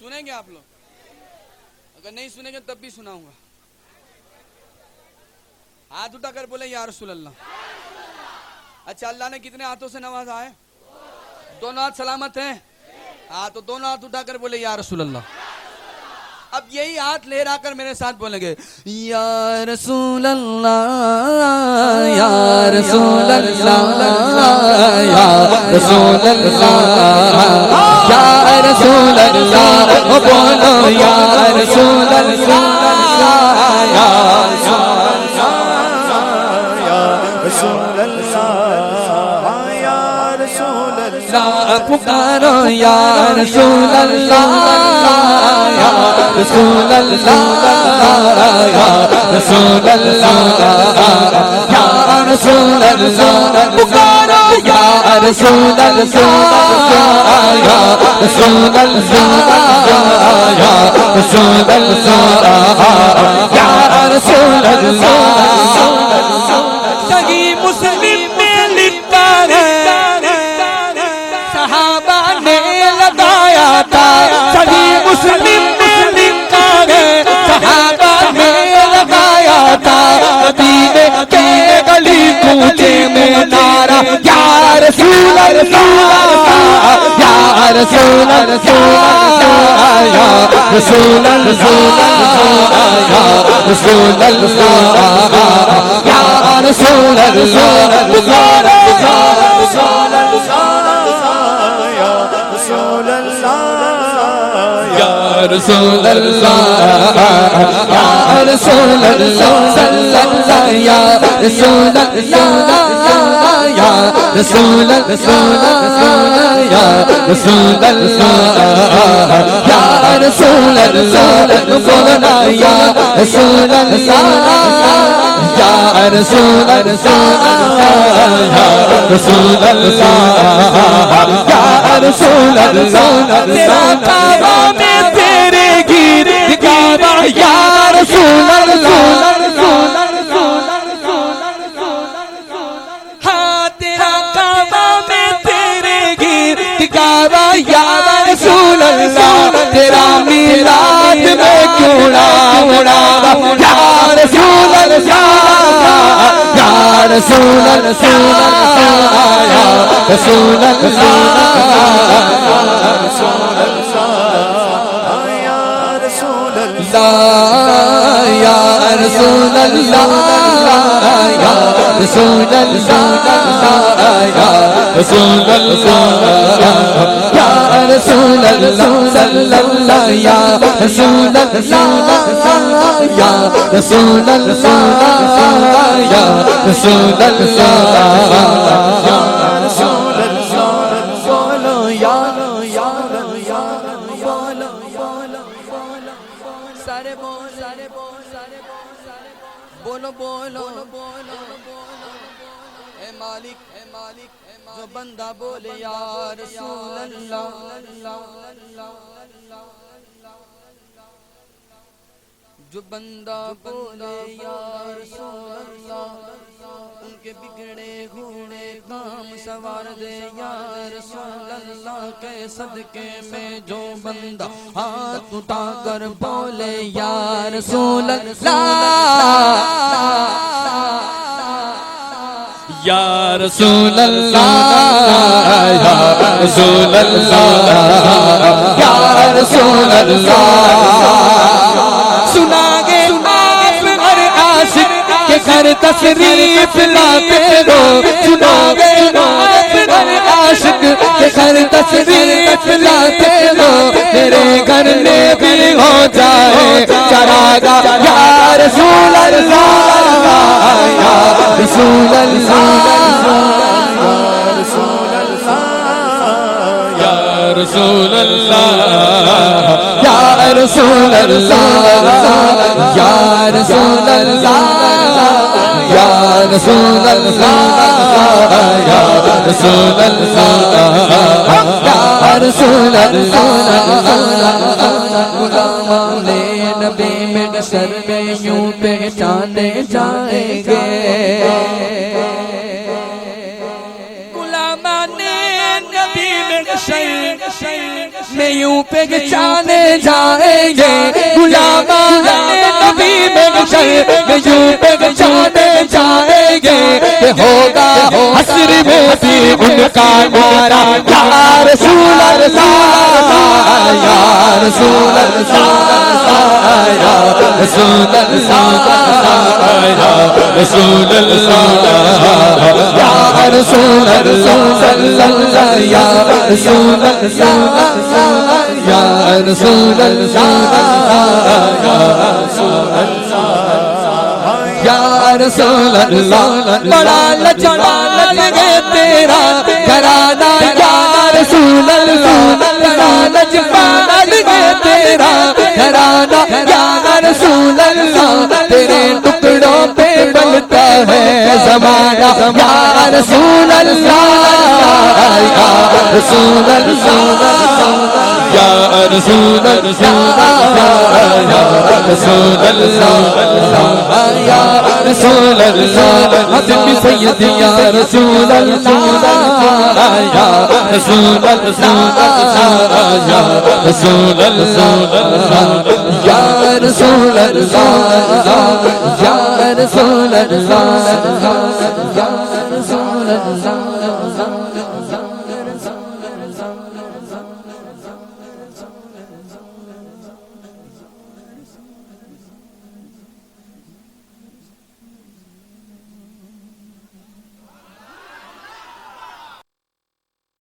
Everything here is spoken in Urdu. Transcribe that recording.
سنیں گے آپ لوگ؟ اگر نہیں سنیں گے تب بھی سناؤں گا. ہاتھ اٹھا کر بولے یا رسول اللہ. اچھا اللہ نے کتنے ہاتھوں سے نوازا ہے؟ دونوں ہاتھ سلامت ہیں. ہاں تو دونوں ہاتھ اٹھا کر بولے یا رسول اللہ. اب یہی ہاتھ لہرا کر میرے ساتھ بولیں گے یا رسول اللہ یا رسول اللہ یا رسول اللہ یا رسول اللہ. بولو یا رسول اللہ یا رسول اللہ یا رسول اللہ. پکارو یا رسول اللہ یا رسول اللہ یا رسول اللہ یا رسول اللہ. پکارو یا رسول اللہ یا رسول اللہ یا رسول اللہ یا رسول اللہ. صحیح مسلم میں لکھا ہے صحابہ نے لگایا تھا. صحیح مسلم میں لکھا ہے صحابہ نے لگایا تھا. مدینے کے گلی کوچے میں نعرہ یا رسول اللہ یا رسول اللہ یا رسول اللہ یا رسول اللہ یا رسول اللہ. پکارو یا رسول اللہ یا رسول اللہ یا رسول اللہ یا رسول اللہ صلی اللہ یا رسول اللہ یا رسول اللہ یا رسول اللہ یا رسول اللہ. بولنا یا رسول اللہ یا رسول اللہ یا رسول اللہ یا رسول اللہ. تیرا کعبہ میں تیرے گرد کعبہ یا رسول اللہ. ہاں تیرا کعبہ میں تیرے گرد کعبہ یا رسول اللہ. تیرا میلاد میں کیوں نہ اڑاوا یا رسول اللہ یا رسول اللہ یا رسول اللہ یا رسول اللہ یا رسول اللہ یا رسول اللہ یا رسول اللہ یا رسول اللہ صلی اللہ یا رسول اللہ یا رسول اللہ یا رسول اللہ یا رسول اللہ. بولو یا سارے بولو بولو اے مالک جو بندہ بولے یا رسول اللہ. جو بندہ بولے یا رسول اللہ ان کے بگڑے ہوئے کام سوار دے یا رسول اللہ کے صدقے میں. جو بندہ ہاتھ اٹھا کر بولے یا رسول اللہ یا رسول اللہ یا رسول اللہ یا رسول اللہ. سنا گے آپ ہر عاشق کے گھر تشریف لاتے ہو. سنا گے آپ ہر عاشق کے گھر تشریف لاتے ہو. میرے گھر میں بھی ہو جائے چراغا یا رسول اللہ یا رسول اللہ یا رسول اللہ یا رسول اللہ یا رسول اللہ یا رسول اللہ یا رسول اللہ یا رسول اللہ. غلامان نبی میں سر میں یوں پہچانے جائیں گے. غلامان نبی میں سر میں یوں پہچانے جائیں گے غلامان نبی محشر میں، یوں پہچانے جائیں گے کہ ہوگا حشر میں بھی ان کا نعرہ یا رسول اللہ یا رسول اللہ یا رسول اللہ یا رسول اللہ یا رسول اللہ یا رسول اللہ یا رسول اللہ یا رسول اللہ بڑا لجپال ہے تیرا گھرانہ یا رسول اللہ، بڑا لجپال ہے تیرا گھرانہ یا رسول اللہ، تیرے ٹکڑوں پہ بلتا ہے زمانہ یا رسول اللہ یا رسول اللہ یا رسول اللہ یا رسول اللہ یا رسول اللہ حبیبی سیدی یا رسول اللہ یا رسول اللہ یا رسول اللہ یا رسول اللہ یا رسول اللہ